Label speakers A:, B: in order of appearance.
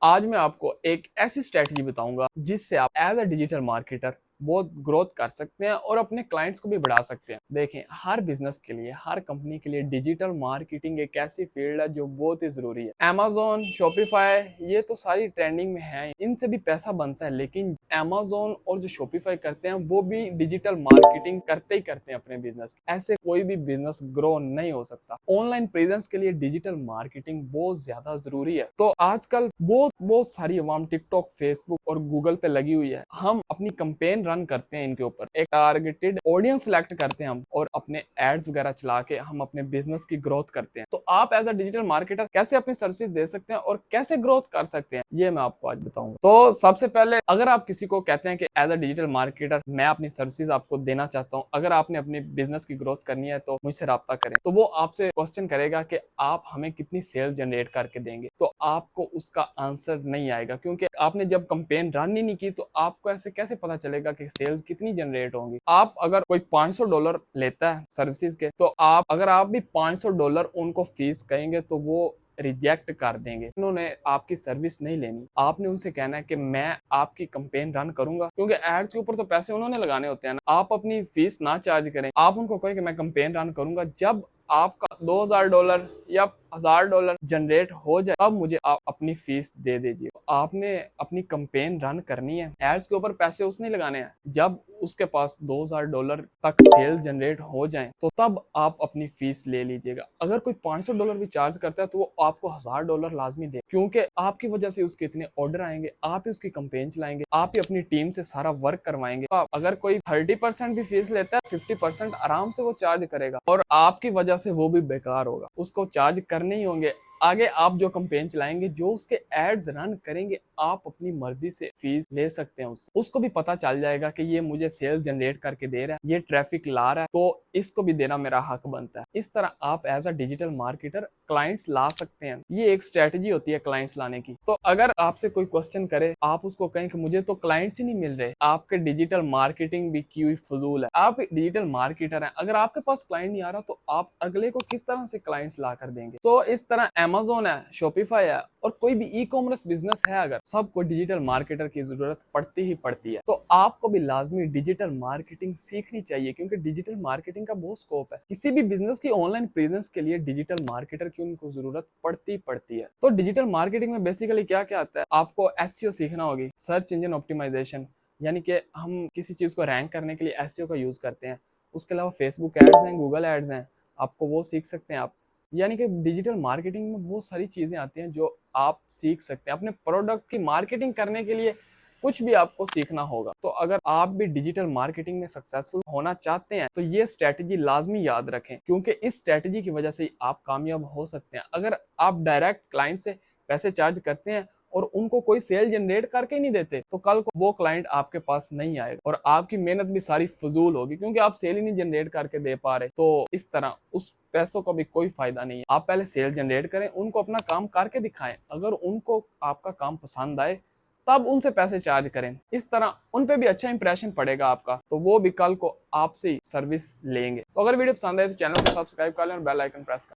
A: आज मैं आपको एक ऐसी स्ट्रेटजी बताऊंगा जिससे आप एज अ डिजिटल मार्केटर बहुत ग्रोथ कर सकते हैं और अपने क्लाइंट्स को भी बढ़ा सकते हैं। देखें, हर बिजनेस के लिए, हर कंपनी के लिए डिजिटल मार्केटिंग एक ऐसी फील्ड है जो बहुत ही जरूरी है। Amazon, Shopify ये तो सारी ट्रेंडिंग में है, इनसे भी पैसा बनता है, लेकिन Amazon और जो Shopify करते हैं वो भी डिजिटल मार्केटिंग करते ही करते हैं अपने बिजनेस की। ऐसे कोई भी बिजनेस ग्रो नहीं हो सकता। ऑनलाइन प्रेजेंस के लिए डिजिटल मार्केटिंग बहुत ज्यादा जरूरी है। तो आजकल बहुत सारी अवाम टिकटॉक, फेसबुक और गूगल पे लगी हुई है। हम अपनी कंपेन रन करते हैं, इनके ऊपर एक टारगेटेड ऑडियंस सिलेक्ट करते हैं हम, और अपने एड्स वगैरह चला के हम अपने बिजनेस की ग्रोथ करते हैं। तो आप एज अ डिजिटल मार्केटर कैसे अपनी सर्विसेज दे सकते हैं और कैसे ग्रोथ कर सकते हैं, ये मैं आपको आज बताऊंगा। तो सबसे पहले, अगर आप किसी को कहते हैं कि एज अ डिजिटल मार्केटर मैं अपनी सर्विसेज आपको देना चाहता हूँ, अगर आपने अपनी बिजनेस की ग्रोथ करनी है तो मुझसे राब्ता करें, तो वो आपसे क्वेश्चन करेगा कि आप हमें कितनी सेल्स जनरेट करके देंगे। तो आपको उसका आंसर नहीं आएगा, क्योंकि आपने जब कंपेन रन ही नहीं की तो आपको ऐसे कैसे पता चलेगा कि सेल्स कितनी जनरेट होंगी। आप अगर कोई $500 लेता है सर्विसेज के, तो अगर आप भी $500 उनको फीस कहेंगे तो वो रिजेक्ट कर देंगे। उन्होंने आपकी सर्विस नहीं लेनी। आपने उनसे कहना है कि मैं आपकी कंपेन रन करूंगा, क्योंकि एड्स के ऊपर तो पैसे उन्होंने लगाने होते हैं ना। आप अपनी फीस ना चार्ज करें, आप उनको कहें कि मैं कंपेन रन करूंगा, जब आपका $2000 या $1000 जनरेट हो जाए तब मुझे आप अपनी फीस दे दीजिए। आपने अपनी कंपेन रन करनी है, एड्स के ऊपर पैसे उसने लगाने हैं। जब उसके पास $2000 तक सेल जनरेट हो जाए तो तब आप अपनी फीस ले लीजिएगा। अगर कोई $500 भी चार्ज करता है तो वो आपको $1000 लाजमी दे, क्योंकि आपकी वजह से उसके इतने ऑर्डर आएंगे, आप ही उसकी कंपेन चलाएंगे, आप ही अपनी टीम से सारा वर्क करवाएंगे। तो अगर कोई 30% भी फीस लेता है, 50% आराम से वो चार्ज करेगा, और आपकी वजह से वो भी बेकार होगा। उसको चार्ज करने ही होंगे। आगे आप जो कंपेन चलाएंगे, जो उसके एड्स रन करेंगे, आप अपनी मर्जी से फीस ले सकते हैं उससे। उसको भी पता चल जाएगा कि ये मुझे सेल्स जनरेट करके दे रहा है, ये ट्रैफिक ला रहा है, तो इसको भी देना मेरा हक बनता है। इस तरह आप as a digital marketer clients ला सकते हैं। ये एक स्ट्रेटजी होती है क्लाइंट्स लाने की। तो अगर आपसे कोई क्वेश्चन करे, आप उसको कहें कि मुझे तो क्लाइंट्स ही नहीं मिल रहे, आपके डिजिटल मार्केटिंग भी की हुई फजूल है। आप डिजिटल मार्केटर हैं, अगर आपके पास क्लाइंट नहीं आ रहा तो आप अगले को किस तरह से क्लाइंट्स ला कर देंगे। तो इस तरह Amazon है, Shopify है, और कोई भी ई कॉमर्स बिजनेस है, अगर सबको डिजिटल मार्केटर की जरूरत पड़ती ही पड़ती है। तो आपको भी लाजमी डिजिटल मार्केटिंग सीखनी चाहिए, क्योंकि डिजिटल मार्केटिंग का बहुत स्कोप है। किसी भी बिजनेस की ऑनलाइन प्रेजेंस के लिए डिजिटल मार्केटर की उनको जरूरत पड़ती है। तो डिजिटल मार्केटिंग में बेसिकली क्या क्या आता है, आपको एसईओ सीखना होगी, सर्च इंजन ऑप्टिमाइजेशन, यानी कि हम किसी चीज को रैंक करने के लिए एसईओ का यूज करते हैं। उसके अलावा फेसबुक एड्स हैं, गूगल एड्स हैं, आपको वो सीख सकते हैं आप। यानी कि डिजिटल मार्केटिंग में बहुत सारी चीजें आती हैं जो आप सीख सकते हैं। अपने प्रोडक्ट की मार्केटिंग करने के लिए कुछ भी आपको सीखना होगा। तो अगर आप भी डिजिटल मार्केटिंग में सक्सेसफुल होना चाहते हैं तो ये स्ट्रेटजी लाजमी याद रखें, क्योंकि इस स्ट्रेटजी की वजह से आप कामयाब हो सकते हैं। अगर आप डायरेक्ट क्लाइंट से पैसे चार्ज करते हैं और उनको कोई सेल जनरेट करके नहीं देते, तो कल को वो क्लाइंट आपके पास नहीं आएगा और आपकी मेहनत भी सारी फजूल होगी, क्योंकि आप सेल ही नहीं जनरेट करके दे पा रहे। तो इस तरह उस पैसों का भी कोई फायदा नहीं है। आप पहले सेल जनरेट करें, उनको अपना काम करके दिखाएं। अगर उनको आपका काम पसंद आए तब उनसे पैसे चार्ज करें। इस तरह उन पे भी अच्छा इंप्रेशन पड़ेगा आपका, तो वो भी कल को आपसे सर्विस लेंगे। तो अगर वीडियो पसंद आए तो चैनल को सब्सक्राइब कर लें और बेल आइकन प्रेस करें।